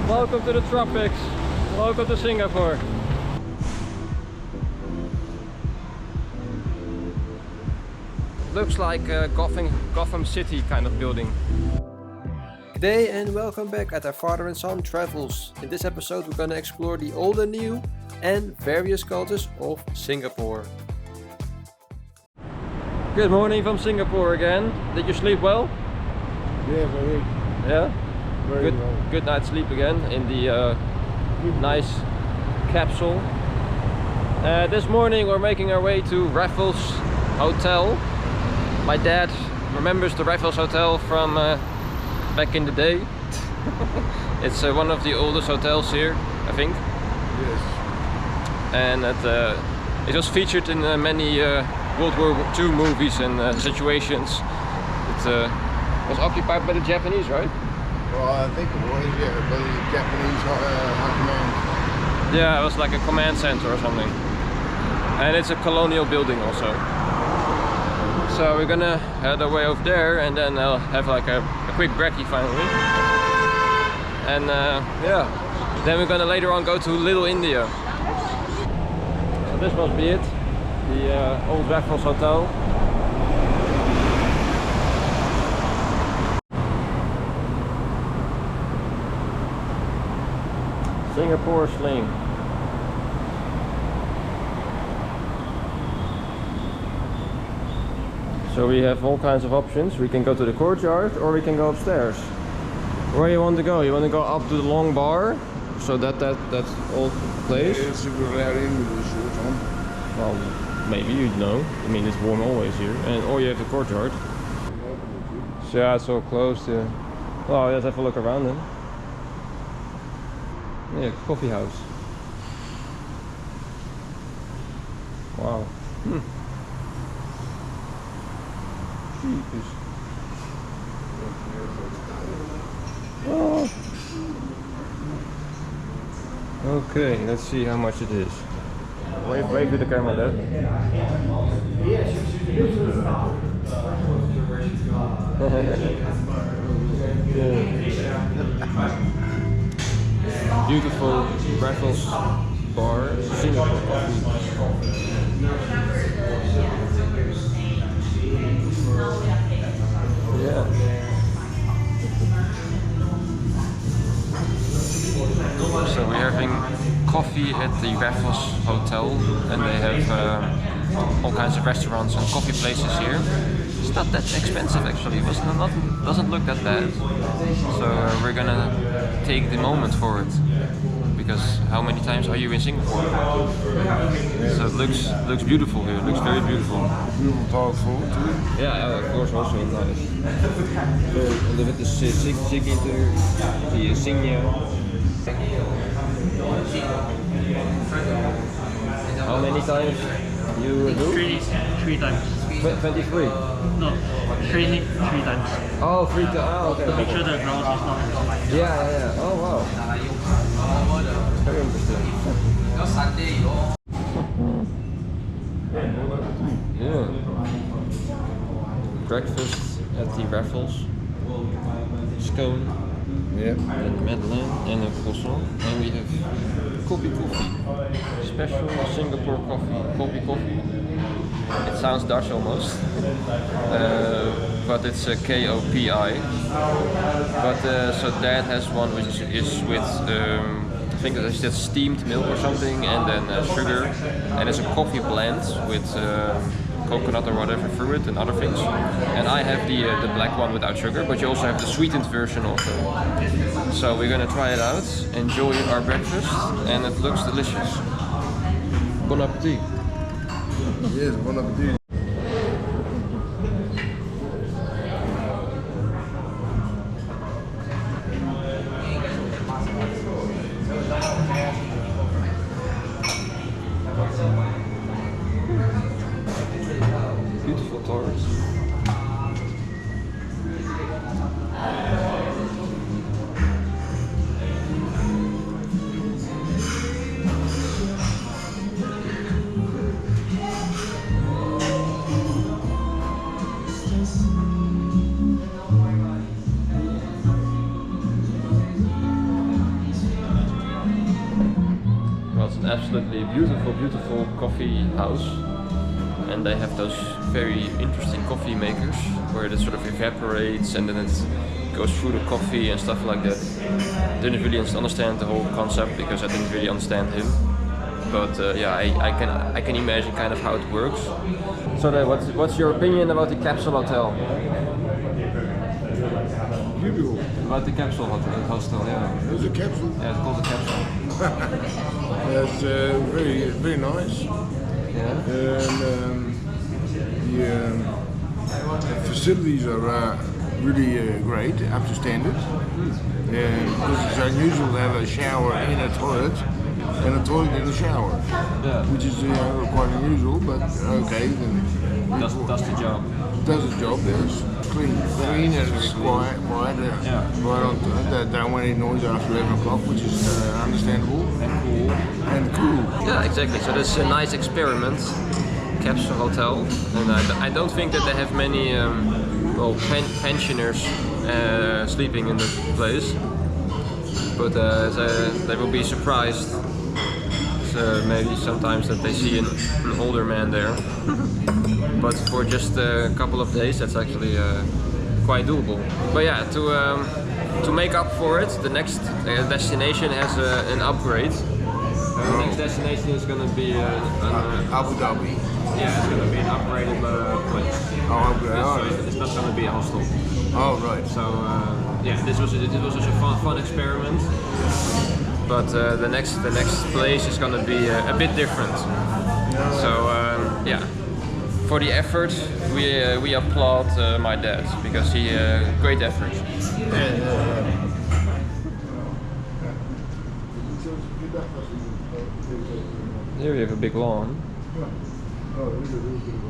Welcome to the tropics. Welcome to Singapore. Looks like a Gotham City kind of building. G'day and welcome back at our father and son travels. In this episode we're gonna explore the old and new and various cultures of Singapore. Good morning from Singapore again. Did you sleep well? Yeah, very. Yeah? Very well. Good night's sleep again in the nice capsule. This morning we're making our way to Raffles Hotel. My dad remembers the Raffles Hotel from back in the day. It's one of the oldest hotels here, I think. Yes. And it was featured in many World War II movies and situations. It was occupied by the Japanese, right? Well, I think it was, yeah, by the Japanese high command. Yeah, it was like a command center or something. And it's a colonial building also. So we're gonna head our way over there and then I'll have like a quick brekkie finally. And yeah, then we're gonna later on go to Little India. So this must be it, the old Raffles Hotel. Singapore sling. So we have all kinds of options. We can go to the courtyard or we can go upstairs. Where you want to go? You want to go up to the long bar? So that's old place? Yeah, it's a good area in the short one. Well, maybe you'd know. I mean, it's warm always here. Or you have the courtyard. So yeah, it's all closed. Well, let's have a look around then. Yeah, coffee house. Wow. Oh. Okay, let's see how much it is. Wave to the camera there. Beautiful Raffles bar, Singapore coffee. Yeah. So we're having coffee at the Raffles Hotel, and they have all kinds of restaurants and coffee places here. It's not that expensive actually. It doesn't look that bad. So we're gonna take the moment for it. Because how many times are you in Singapore? So it looks beautiful here. It looks very beautiful. Beautiful tall food too. Yeah, of course, also nice. So with the signature, the insignia. How many times you do? Three times. 23? No, training 3 times. Oh, 3 times. Oh, okay. To make sure the ground is not. Yeah. Oh, wow. Very interesting. Yeah. Breakfast at the Raffles. Scone. Yeah. And Madeleine and a croissant. And we have coffee. Special Singapore coffee. It sounds Dutch almost. But it's a K-O-P-I. But so Dad has one which is with I think it's just steamed milk or something, and then sugar, and it's a coffee blend with coconut or whatever through it and other things. And I have the black one without sugar, but you also have the sweetened version also. So we're gonna try it out, enjoy our breakfast, and it looks delicious. Bon appetit. Yes, bon appetit. Beautiful tours. absolutely beautiful, beautiful coffee house. And they have those very interesting coffee makers where it sort of evaporates and then it goes through the coffee and stuff like that. Didn't really understand the whole concept because I didn't really understand him. But yeah, I can imagine kind of how it works. So what's your opinion about the capsule hotel? Beautiful. About the capsule hostel, yeah. There's a capsule. Yeah, it's called a capsule. That's very, very nice. Yeah. And the facilities are really great, up to standard. Because it's unusual to have a shower in a toilet and a toilet in the shower, which is quite unusual, but okay. Then Does the job. does the job. There's clean and it's quiet, right on time. They don't want any noise after 11 o'clock, which is understandable. And cool. Yeah, exactly. So this is a nice experiment, capsule hotel, and I don't think that they have many pensioners sleeping in the place, but they will be surprised. Maybe sometimes that they see an older man there, but for just a couple of days, that's actually quite doable. But yeah, to make up for it, the next destination has an upgrade. The next destination is going to be Abu Dhabi. yeah, it's going to be an upgraded place. Oh, okay. So it's not going to be a hostel. Oh, right. So yeah, this was just a fun experiment. But the next place is going to be a bit different. So yeah, for the effort we applaud my dad because he great effort. Here we have a big lawn. Oh, this is a little bit of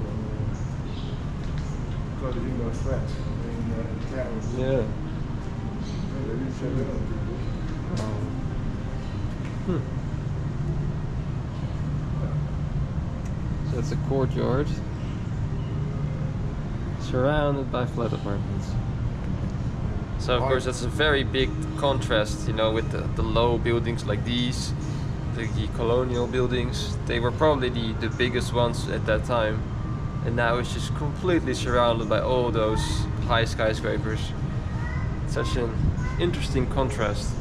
because you know flats in towns. Yeah. They didn't shut down people. So it's a courtyard surrounded by flat apartments. So of course that's a very big contrast, you know, with the low buildings like these, the colonial buildings. They were probably the biggest ones at that time, and now it's just completely surrounded by all those high skyscrapers. Such an interesting contrast.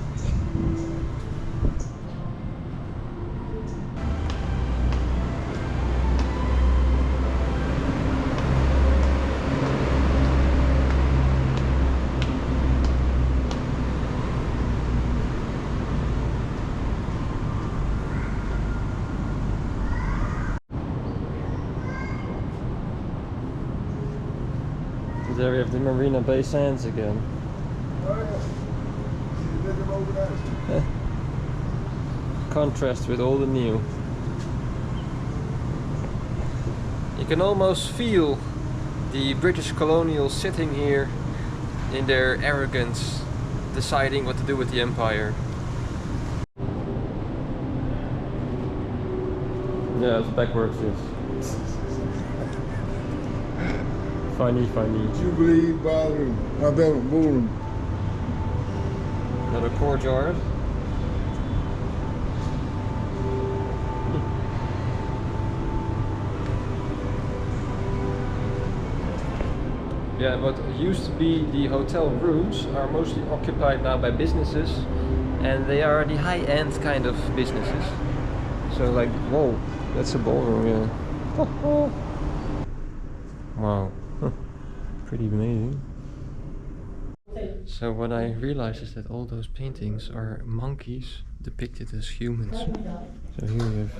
There we have the Marina Bay sands again. Oh, yeah. See, they're over there. Contrast with all the new. You can almost feel the British colonials sitting here in their arrogance, deciding what to do with the empire. Yeah, it's backwards, yes. Funny. Jubilee bathroom. Ballroom. Another courtyard. Yeah, what used to be the hotel rooms are mostly occupied now by businesses, and they are the high-end kind of businesses. So like, whoa, that's a ballroom, yeah. Wow. Pretty amazing. So what I realized is that all those paintings are monkeys depicted as humans. So here we have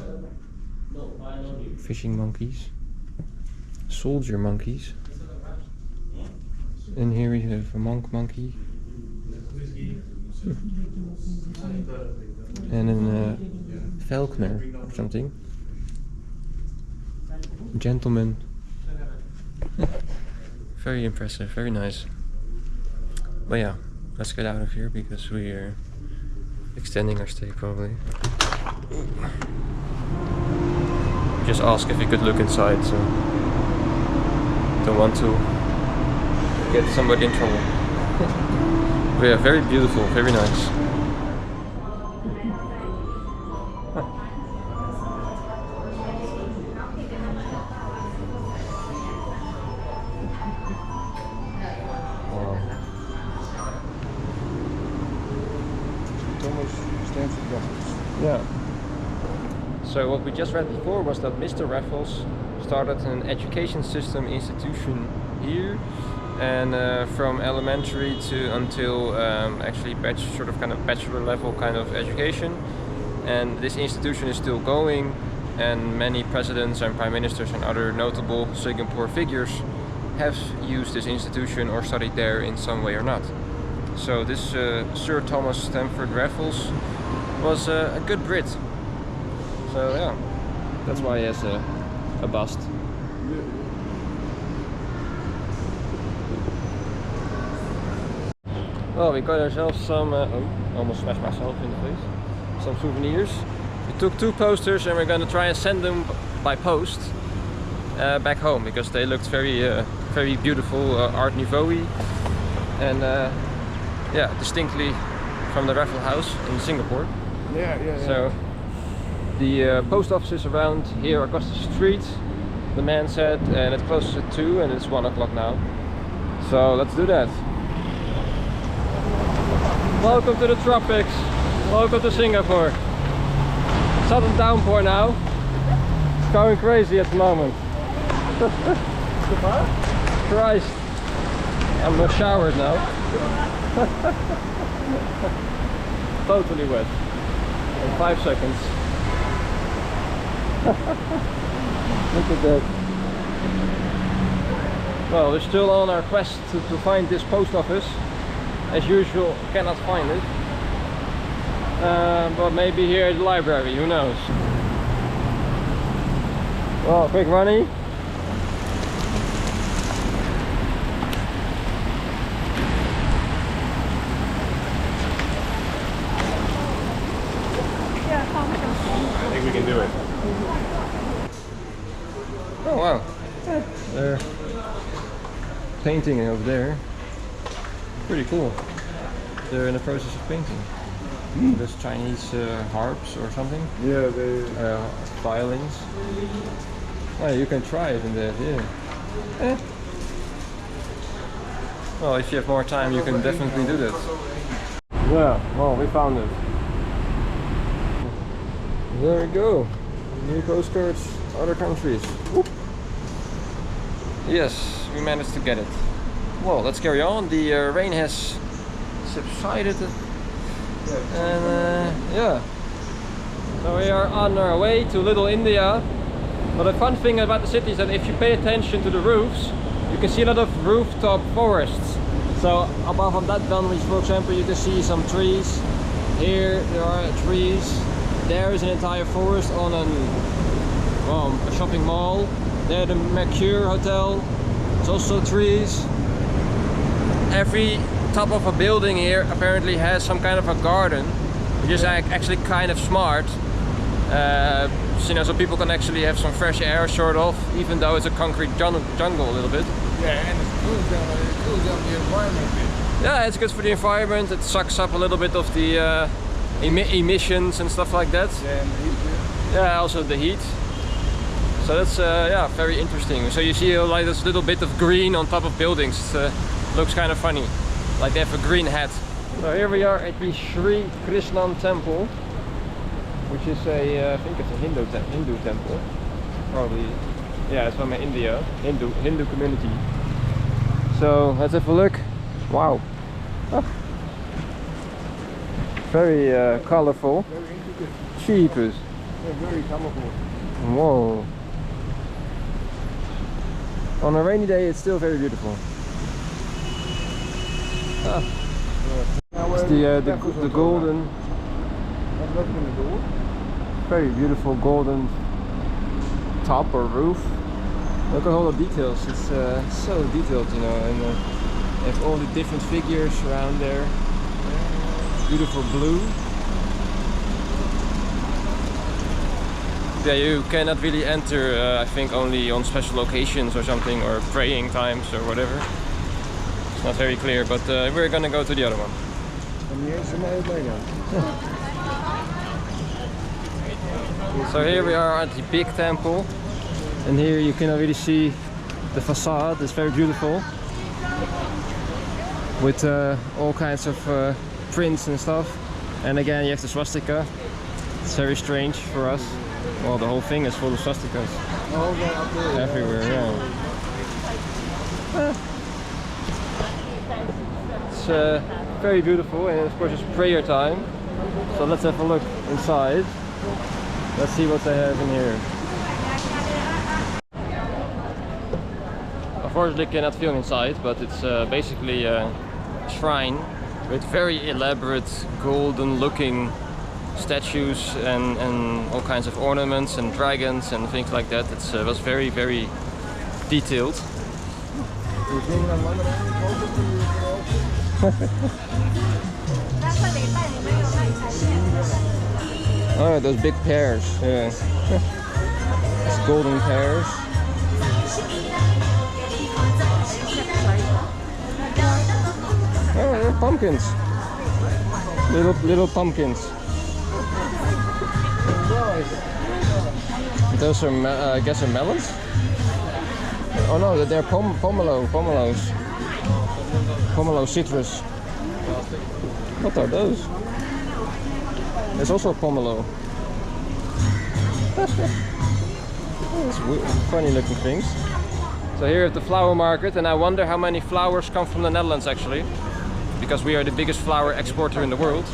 fishing monkeys, soldier monkeys, and here we have a monk monkey, and a falconer or something. Gentleman. Very impressive, very nice. But yeah, let's get out of here because we are extending our stay probably. Just ask if we could look inside, so don't want to get somebody in trouble. But yeah, very beautiful, very nice. Raffles, Stanford Raffles. Yeah. So what we just read before was that Mr. Raffles started an education system institution here, and from elementary to until actually sort of kind of bachelor level kind of education. And this institution is still going, and many presidents and prime ministers and other notable Singapore figures have used this institution or studied there in some way or not. So this Sir Thomas Stamford Raffles was a good Brit. So yeah, that's why he has a bust. Well, we got ourselves some, almost smashed myself in the face, some souvenirs. We took 2 posters and we're going to try and send them by post back home, because they looked very beautiful, Art Nouveau-y, and yeah, distinctly from the Raffles house in Singapore. Yeah. So the post office is around here across the street, the man said, and it closes at 2 and it's 1 o'clock now. So let's do that. Welcome to the tropics. Welcome to Singapore. Sudden downpour now. It's going crazy at the moment. Christ. I'm showered now. Totally wet. In 5 seconds. Look at that. Well, we're still on our quest to find this post office. As usual, cannot find it. But maybe here at the library, who knows. Well, quick runny. I think we can do it. Oh wow. They're painting over there. Pretty cool. They're in the process of painting. There's Chinese harps or something. Yeah, they. Violins. Oh, you can try it in there, yeah. Well, if you have more time, you can definitely do that. Yeah, well, we found it. There we go. New postcards, other countries. Whoop. Yes, we managed to get it. Well, let's carry on. The rain has subsided. And yeah. So we are on our way to Little India. But the fun thing about the city is that if you pay attention to the roofs, you can see a lot of rooftop forests. So above on that boundary, for example, you can see some trees. Here there are trees. There is an entire forest on a shopping mall. There the Mercure Hotel. It's also trees. Every top of a building here apparently has some kind of a garden, which is actually kind of smart. So people can actually have some fresh air, sort of, even though it's a concrete jungle a little bit. Yeah, and it cools down the environment a bit. Yeah, it's good for the environment. It sucks up a little bit of the emissions and stuff like that. Yeah, and the heat, Yeah, also the heat. So that's yeah, very interesting. So you see like this little bit of green on top of buildings. Looks kind of funny, like they have a green hat. So here we are at the Sri Krishnan temple, which is I think it's a Hindu temple, probably. Yeah, it's from India, Hindu community. So let's have a look. Wow, very colorful. very intricate. Cheapest. Yeah, very colorful. Whoa. On a rainy day, it's still very beautiful. It's the golden, very beautiful golden top or roof. Look at all the details. It's so detailed, you know, and they have all the different figures around there. Beautiful blue. Yeah, you cannot really enter, I think, only on special occasions or something, or praying times or whatever. It's not very clear, but we're gonna go to the other one. So here we are at the big temple, and here you can already see the facade. It's very beautiful, with all kinds of prints and stuff. And again, you have the swastika. It's very strange for us. Well, the whole thing is full of swastikas. Oh, yeah, up there. Everywhere, yeah. It's very beautiful, and of course it's prayer time. So let's have a look inside. Let's see what they have in here. Unfortunately, I cannot film inside, but it's basically a shrine with very elaborate golden looking statues and all kinds of ornaments and dragons and things like that. It was very, very detailed. Oh, those big pears, yeah. It's golden pears. Oh, they're pumpkins. Little pumpkins. Those are, I guess, are melons. Oh no, they're pomelo citrus. What are those? There's also a pomelo. It's funny looking things. So here at the flower market, and I wonder how many flowers come from the Netherlands actually, because we are the biggest flower exporter in the world.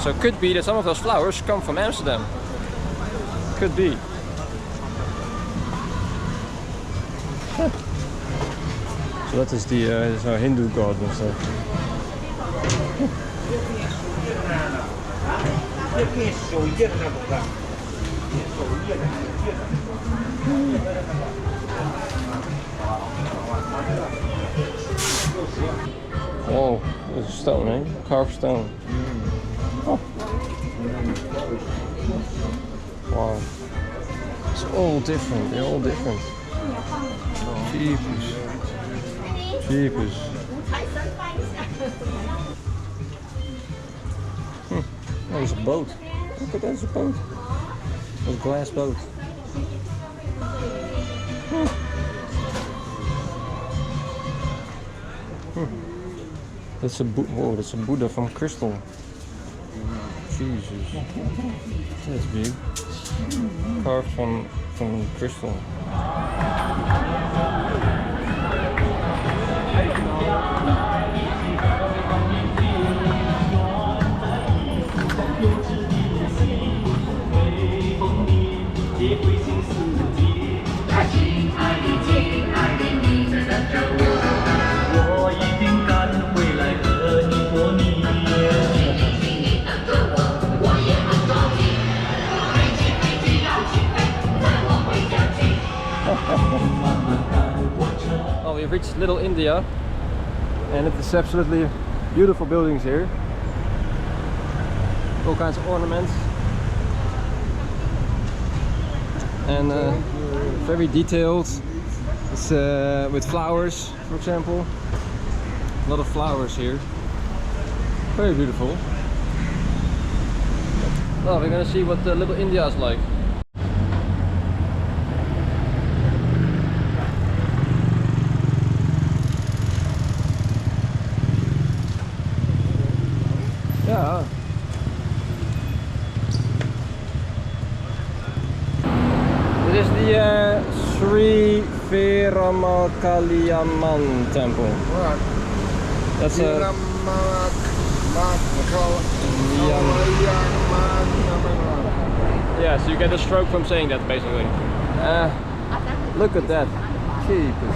So it could be that some of those flowers come from Amsterdam. Could be. So that is the Hindu god and stuff. Whoa, there's a stone, eh? Carved stone. Oh. Wow. It's all different, they're all different. Jeepers. Jeepers. Oh, there's a boat. Look at that, there's a boat. There's a glass boat. That's a that's a Buddha from crystal. Jesus. That's big. Carved from crystal. Well, we've reached Little India, and it's absolutely beautiful buildings here. All kinds of ornaments, and very detailed. It's with flowers, for example. A lot of flowers here. Very beautiful. Well, we're gonna see what Little India is like. Yeah. This is the Sri Veeramakaliamman temple. Right. That's a yeah, so you get a stroke from saying that basically. Look at that. Jeepers.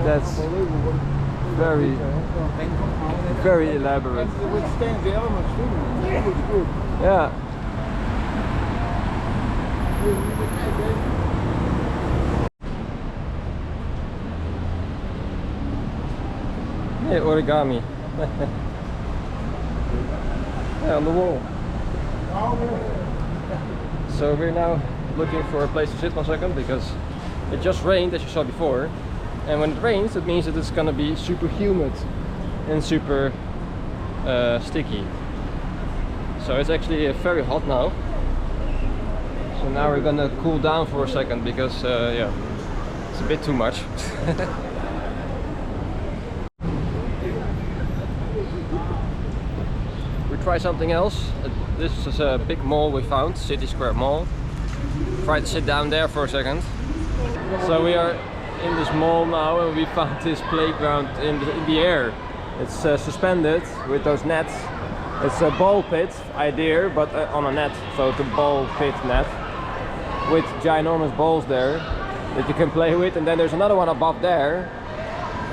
That's very, very elaborate. It withstands the elements too. It looks good. Yeah. Hey, origami. Yeah, on the wall. So we're now looking for a place to sit 1 second, because it just rained, as you saw before. And when it rains, it means that it's gonna be super humid and super sticky. So it's actually very hot now. So now we're gonna cool down for a second, because yeah, it's a bit too much. try something else. This is a big mall we found, City Square Mall. Try to sit down there for a second. So we are in this mall now and we found this playground in the air. It's suspended with those nets. It's a ball pit idea, but on a net. So it's a ball pit net with ginormous balls there that you can play with. And then there's another one above there.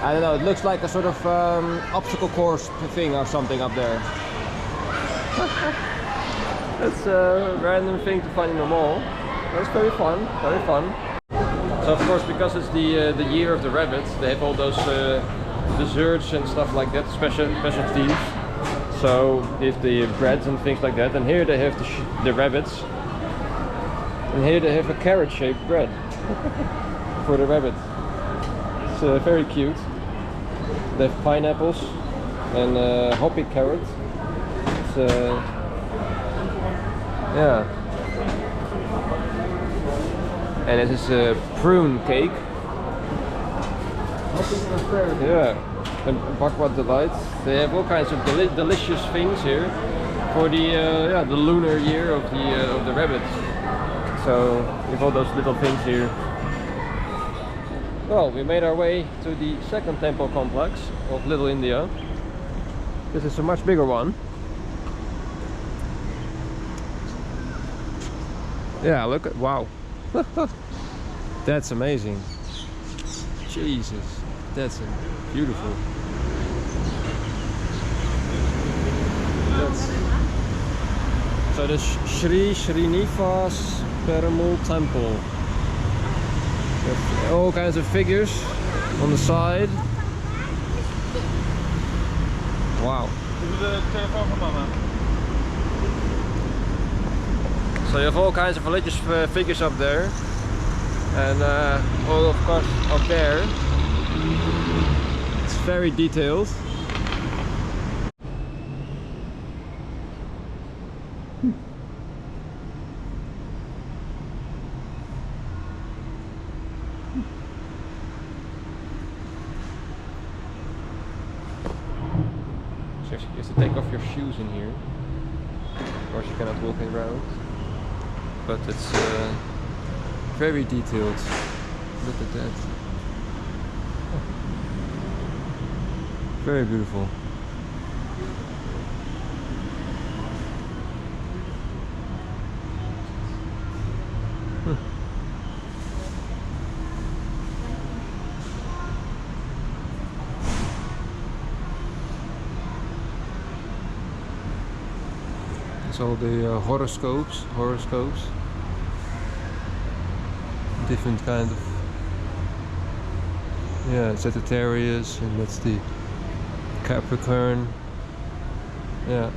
I don't know, it looks like a sort of obstacle course thing or something up there. That's a random thing to find in the mall. That's very fun, very fun. So of course, because it's the year of the rabbits, they have all those desserts and stuff like that, specialties. So if the breads and things like that, and here they have the rabbits, and here they have a carrot-shaped bread for the rabbit. It's very cute. They have pineapples and hoppy carrot. It's yeah. And it is a prune cake. Yeah. And Bakwa delights. They have all kinds of delicious things here for the lunar year of the rabbits. So we have all those little things here. Well, we made our way to the second temple complex of Little India. This is a much bigger one. Yeah, look at, wow. That's amazing. Jesus, that's beautiful. So the Sri Srinivas Perumal Temple. There's all kinds of figures on the side. Wow. So you have all kinds of religious figures up there. And all of course up there. It's very detailed. So you have to take off your shoes in here, of course you cannot walk around, but it's very detailed. Look at that. Very beautiful. It's all the horoscopes. Different kind of, yeah, Sagittarius, and that's the Capricorn. Yeah.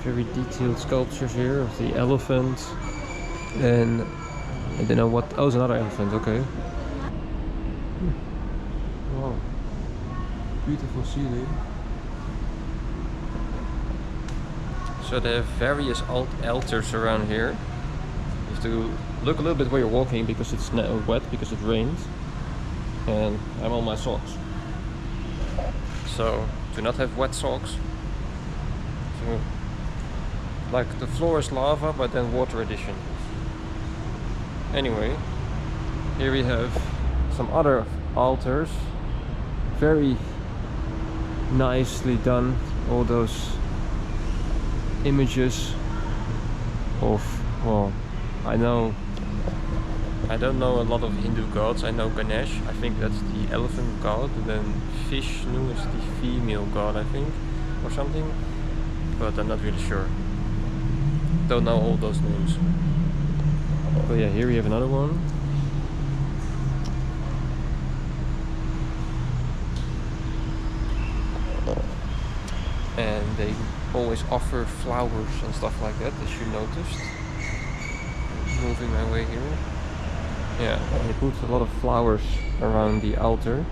Very detailed sculptures here of the elephant, and I don't know what. Oh, it's another elephant. Okay. Wow. Beautiful ceiling. So they have various altars around here. You have to look a little bit where you're walking because it's wet because it rained, and I'm on my socks. So do not have wet socks. So, like the floor is lava, but then water addition. Anyway, here we have some other altars. Very nicely done. All those images of, well, I don't know a lot of Hindu gods. I know Ganesh, I think that's the elephant god, and then Vishnu is the female god, I think, or something, but I'm not really sure. Don't know all those names. But yeah, here we have another one. And they always offer flowers and stuff like that, as you noticed. Moving my way here. Yeah, they put a lot of flowers around the altar.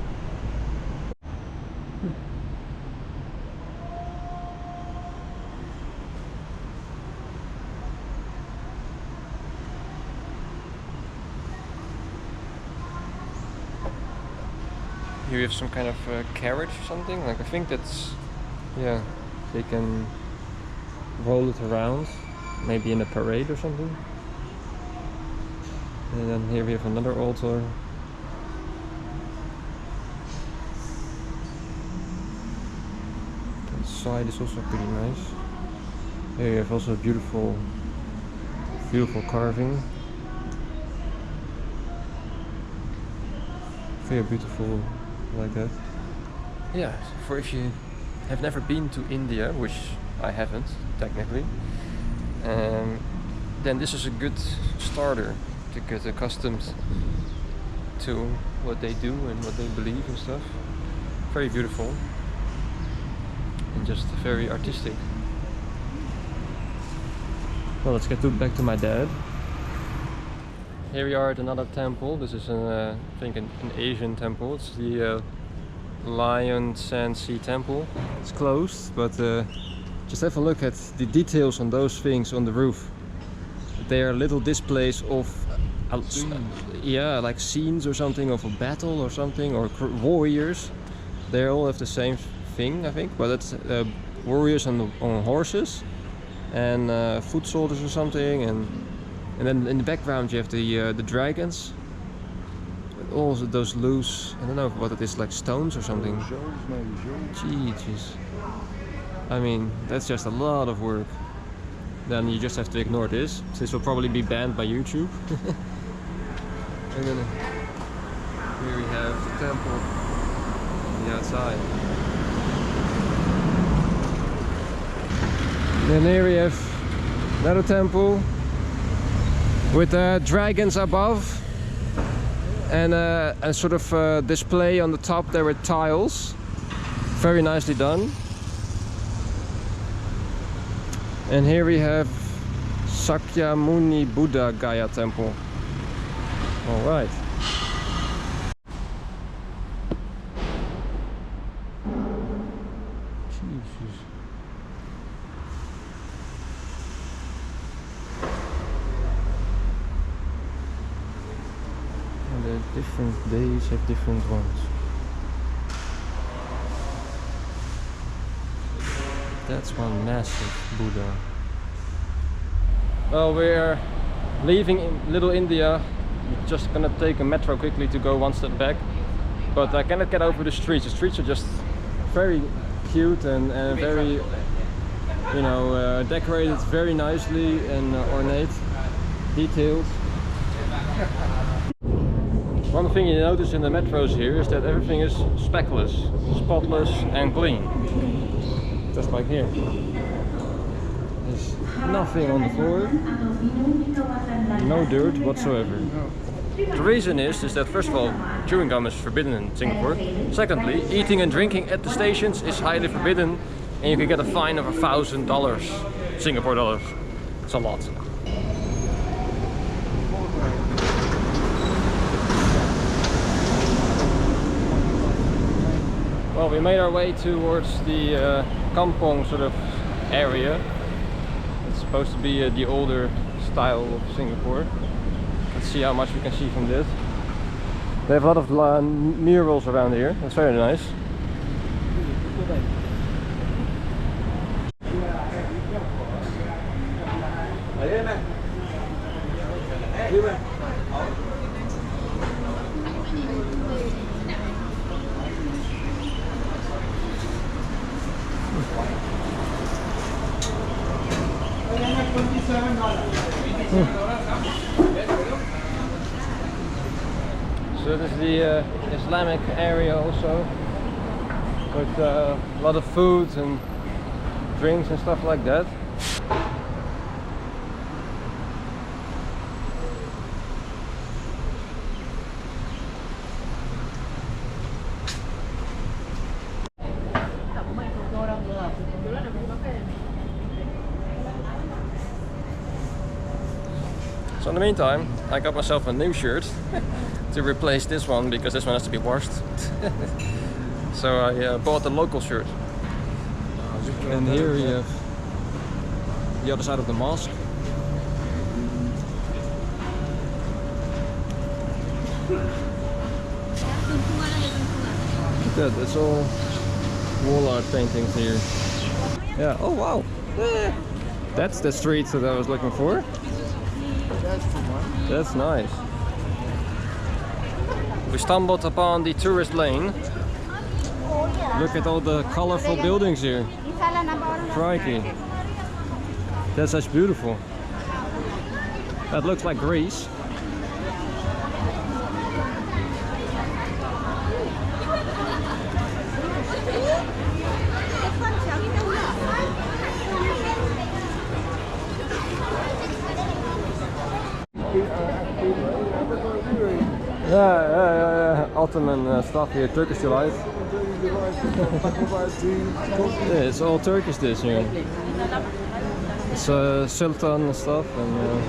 Here you have some kind of carriage or something. Like I think that's, yeah, they can roll it around, maybe in a parade or something. And then here we have another altar. The side is also pretty nice. Here you have also beautiful carving. Very beautiful, like that. Yeah, for if you have never been to India, which I haven't technically, then this is a good starter to get accustomed to what they do and what they believe and stuff. Very beautiful and just very artistic. Well, let's get back to my dad. Here we are at another temple. This is I think an Asian temple. It's the Lion San Sea Temple. It's closed, but just have a look at the details on those things on the roof. They are little displays of yeah, like scenes or something of a battle or something, or warriors. They all have the same thing, I think, but it's warriors on horses and foot soldiers or something, and then in the background you have the dragons. All those loose, I don't know what it is, like stones or something. Jeez. I mean, that's just a lot of work. Then you just have to ignore this. This will probably be banned by YouTube. And then here we have the temple on the outside. Then here we have another temple with dragons above, and a sort of display on the top there with tiles. Very nicely done. And here we have Sakyamuni Buddha Gaya Temple. All right. Jesus. And the different days have different ones. That's one massive Buddha. Well, we're leaving Little India. We're just gonna take a metro quickly to go one step back. But I cannot get over the streets. The streets are just very cute and very, you know, decorated very nicely and ornate, detailed. One thing you notice in the metros here is that everything is speckless, spotless and clean. Just like here. There's nothing on the floor, no dirt whatsoever. The reason is that first of all, chewing gum is forbidden in Singapore. Secondly, eating and drinking at the stations is highly forbidden, and you can get a fine of $1,000 Singapore dollars. It's a lot. Well, we made our way towards the Kampong sort of area. It's supposed to be the older style of Singapore. Let's see how much we can see from this. They have a lot of murals around here. That's very nice. So this is the Islamic area also, with a lot of food and drinks and stuff like that. So in the meantime, I got myself a new shirt to replace this one because this one has to be washed. So I bought a local shirt. And here we have the other side of the mosque. that, it's all wall art paintings here. Yeah, oh wow! That's the street that I was looking for. That's the one. That's nice. We stumbled upon the tourist lane. Look at all the colorful buildings here. Crikey. That's such beautiful. That looks like Greece. Yeah. Ottoman stuff here, Turkish delight. Yeah, it's all Turkish this here. It's Sultan stuff and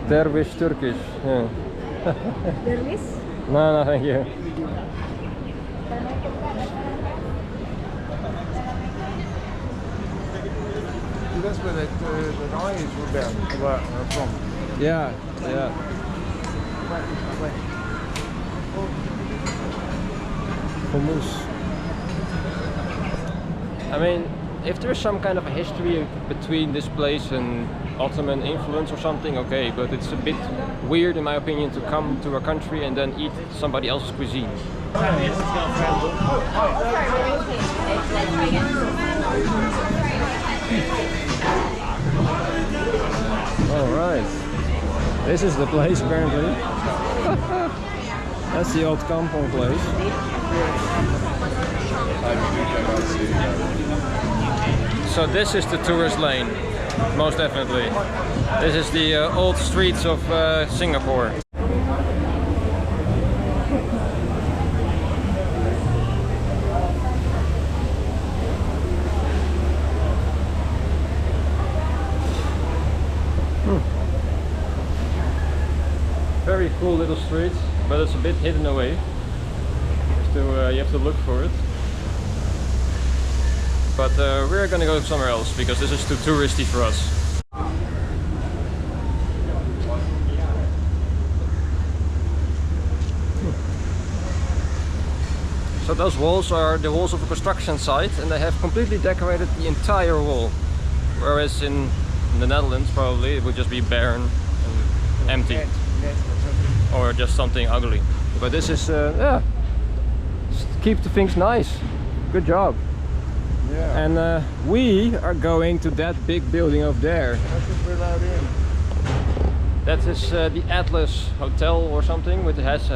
Dervish Turkish. Yeah. Dervish? No, thank you. That's where the eyes were from. Yeah. Hummus. I mean, if there's some kind of a history between this place and Ottoman influence or something, okay, but it's a bit weird in my opinion to come to a country and then eat somebody else's cuisine. Alright, this is the place apparently. That's the old Kampong place. So this is the tourist lane, most definitely. This is the old streets of Singapore. Very cool little streets, but it's a bit hidden away. You have to look for it. But we're gonna go somewhere else because this is too touristy for us. So those walls are the walls of a construction site and they have completely decorated the entire wall. Whereas in the Netherlands probably it would just be barren and empty. Or just something ugly. But this is, yeah, just keep the things nice. Good job. Yeah. And we are going to that big building over there. That's what we're allowed in. That is the Atlas Hotel or something, which has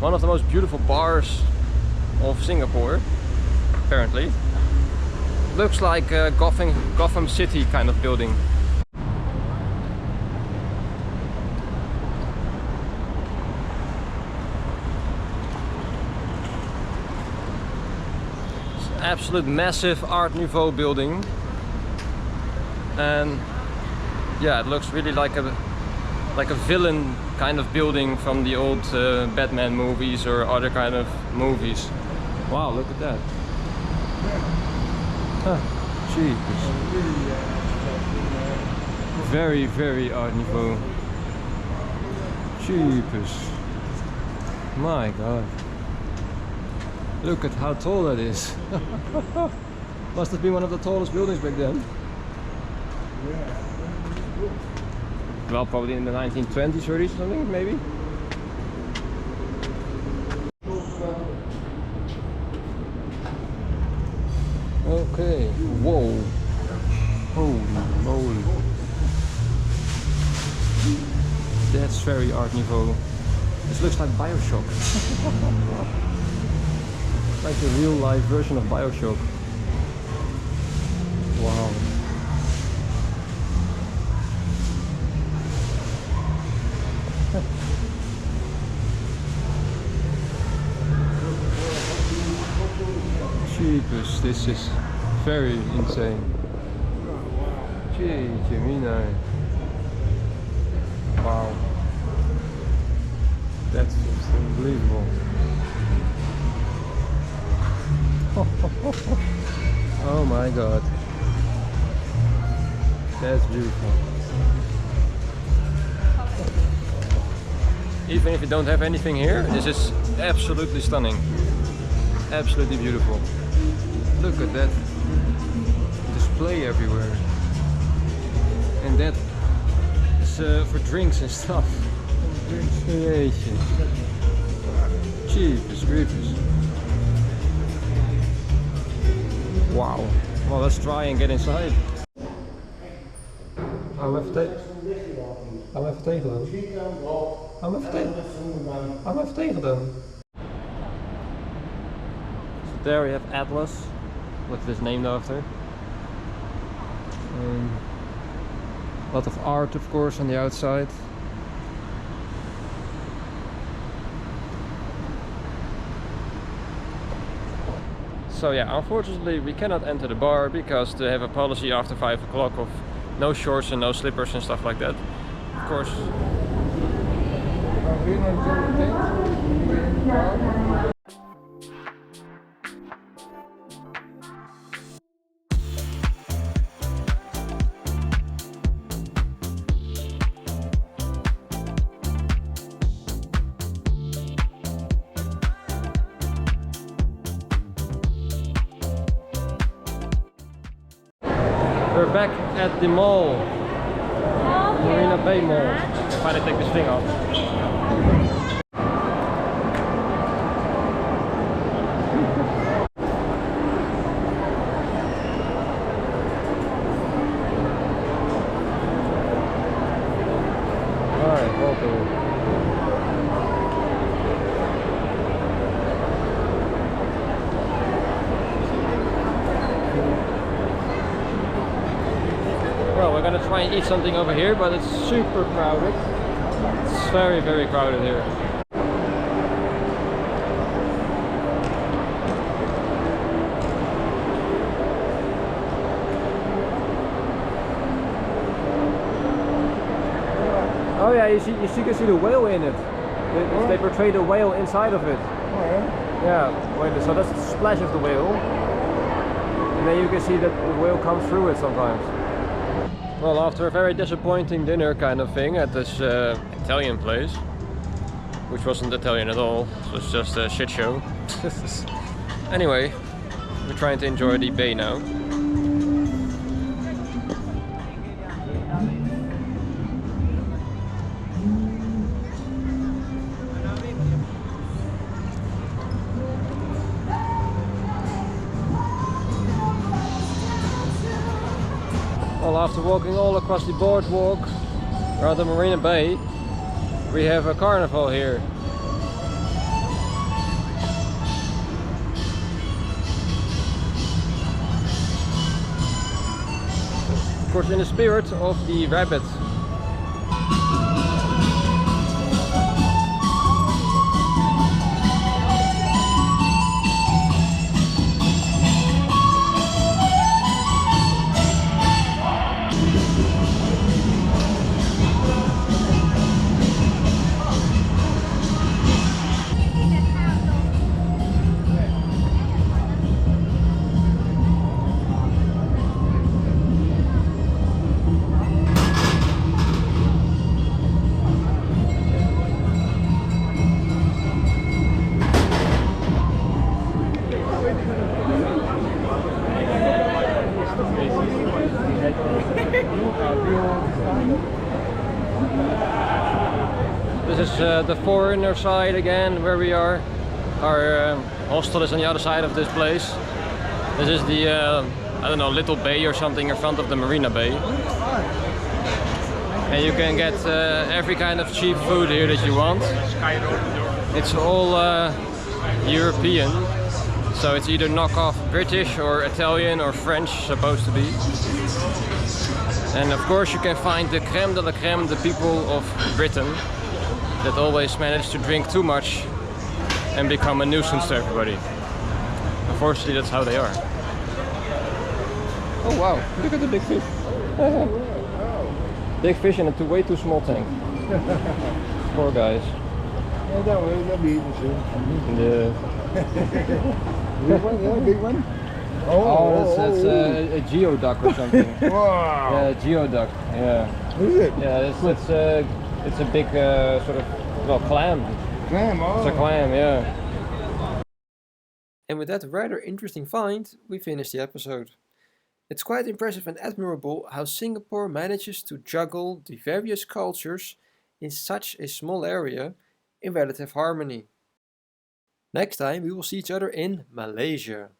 one of the most beautiful bars of Singapore, apparently. Looks like a Gotham City kind of building. Absolute massive Art Nouveau building, and yeah, it looks really like a villain kind of building from the old Batman movies or other kind of movies. Wow, look at that. Huh, jeez. Very, very Art Nouveau. Jeepers. My God. Look at how tall that is. Must have been one of the tallest buildings back then. Well, probably in the 1920s or something, maybe. Okay. Whoa. Holy moly. That's very Art Nouveau. This looks like BioShock. Like a real life version of BioShock. Wow. Jeepers, this is very insane. Gee, Gemini. Wow. That's just unbelievable. Oh my God. That's beautiful. even if you don't have anything here, this is absolutely stunning. Absolutely beautiful. Look at that display everywhere. And that is for drinks and stuff. Jeetje. Jeepers creepers. Wow. Well, let's try and get inside. Hou hem even tegen. Hou hem even tegen dan. Hou hem even tegen. Hou hem even tegen dan. So there we have Atlas, what it is named after. A lot of art, of course, on the outside. So yeah, unfortunately we cannot enter the bar because they have a policy after 5 o'clock of no shorts and no slippers and stuff like that. Of course. We're back at the mall, Marina Bay Mall. I can finally take this thing off. Alright, welcome. Well, we're gonna try and eat something over here, but it's super crowded. It's very, very crowded here. Oh yeah, you can see the whale in it. They portray the whale inside of it. Oh yeah? Yeah, wait, so that's the splash of the whale. And then you can see that the whale comes through it sometimes. Well, after a very disappointing dinner kind of thing at this Italian place, which wasn't Italian at all, it was just a shit show. Anyway, we're trying to enjoy the bay now. Well, after walking all across the boardwalk around the Marina Bay, we have a carnival here. Of course, in the spirit of the rabbit. This is the foreigner side again, where we are. Our hostel is on the other side of this place. This is the, I don't know, little bay or something in front of the Marina Bay. And you can get every kind of cheap food here that you want. It's all European, so it's either knockoff British or Italian or French, supposed to be. And of course you can find the crème de la crème, the people of Britain, that always manage to drink too much and become a nuisance to everybody. Unfortunately, that's how they are. Oh wow, look at the big fish. Big fish in a way too small tank. Poor guys. Yeah, they'll be eaten soon. Yeah. Big one? Yeah, big one? Oh, that's a geoduck or something. Wow. Yeah, geoduck. Yeah. Is it? Yeah, It's a big sort of, well, clam. Clam, oh. It's a clam, yeah. And with that rather interesting find, we finish the episode. It's quite impressive and admirable how Singapore manages to juggle the various cultures in such a small area in relative harmony. Next time we will see each other in Malaysia.